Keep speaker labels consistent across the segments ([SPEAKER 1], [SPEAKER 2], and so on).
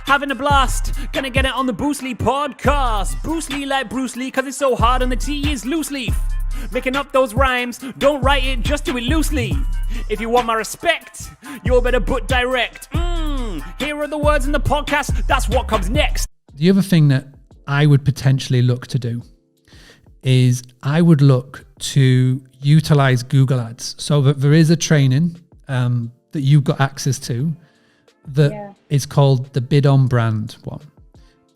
[SPEAKER 1] having a blast. Gonna get it on the Bruce Lee podcast. Bruce Lee like Bruce Lee, cause it's so hard and the T is loose leaf. Making up those rhymes, don't write it, just do it loosely. If you want my respect, you better put direct. Here are the words in the podcast, that's what comes next.
[SPEAKER 2] The other thing that I would potentially look to do is I would look to utilize Google Ads. So that there is a training that you've got access to that is called the Bid on Brand one.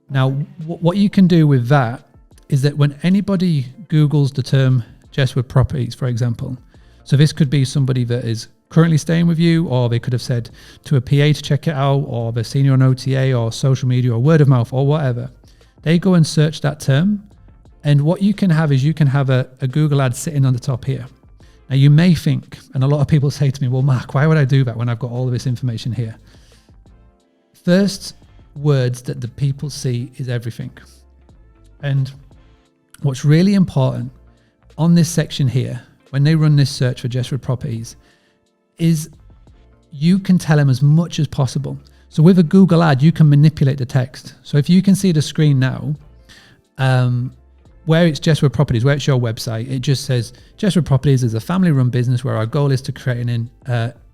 [SPEAKER 2] Now, what you can do with that is that when anybody Googles the term Jesswood Properties, for example, so this could be somebody that is currently staying with you, or they could have said to a PA to check it out, or they're seeing you on OTA or social media or word of mouth or whatever. They go and search that term. And what you can have is you can have a Google ad sitting on the top here. Now you may think, and a lot of people say to me, well, Mark, why would I do that when I've got all of this information here? First words that the people see is everything. And what's really important on this section here, when they run this search for Jesswood Properties, is you can tell them as much as possible. So with a Google ad, you can manipulate the text. So if you can see the screen now, where it's Jesswood Properties, where it's your website, it just says Jesswood Properties is a family-run business where our goal is to create an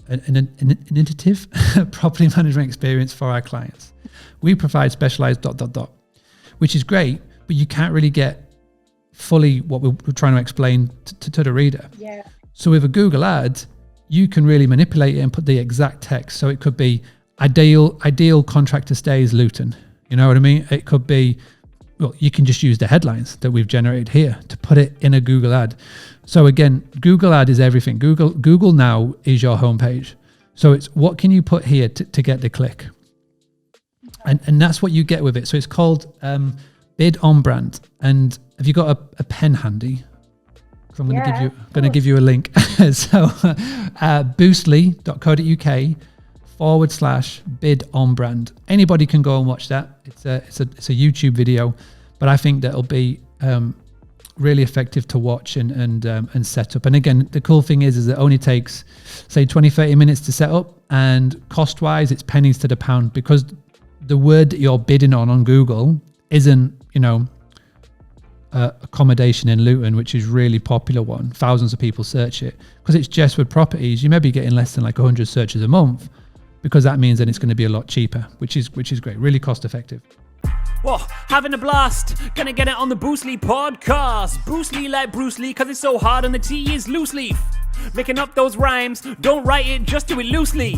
[SPEAKER 2] innovative property management experience for our clients. We provide specialized ... which is great, but you can't really get fully what we're trying to explain to the reader.
[SPEAKER 3] Yeah.
[SPEAKER 2] So with a Google ad, you can really manipulate it and put the exact text. So it could be ideal contractor stays Luton. You know what I mean? It could be, well, you can just use the headlines that we've generated here to put it in a Google ad. So again, Google ad is everything. Google now is your homepage. So it's what can you put here to get the click? And that's what you get with it. So it's called Bid on Brand. And have you got a pen handy? Because I'm going to give you a link. So boostly.co.uk/bid on brand. Anybody can go and watch that. It's a YouTube video, but I think that'll be really effective to watch and set up. And again, the cool thing is it only takes say 20-30 minutes to set up, and cost wise it's pennies to the pound, because the word that you're bidding on Google isn't, accommodation in Luton, which is really popular one. Thousands of people search it. Because it's Jesswood Properties, you may be getting less than like 100 searches a month, because that means then it's going to be a lot cheaper, which is great, really cost effective.
[SPEAKER 1] Whoa, having a blast. Gonna get it on the Bruce Lee podcast. Bruce Lee like Bruce Lee, cause it's so hard and the T is loose leaf. Making up those rhymes, don't write it, just do it loosely.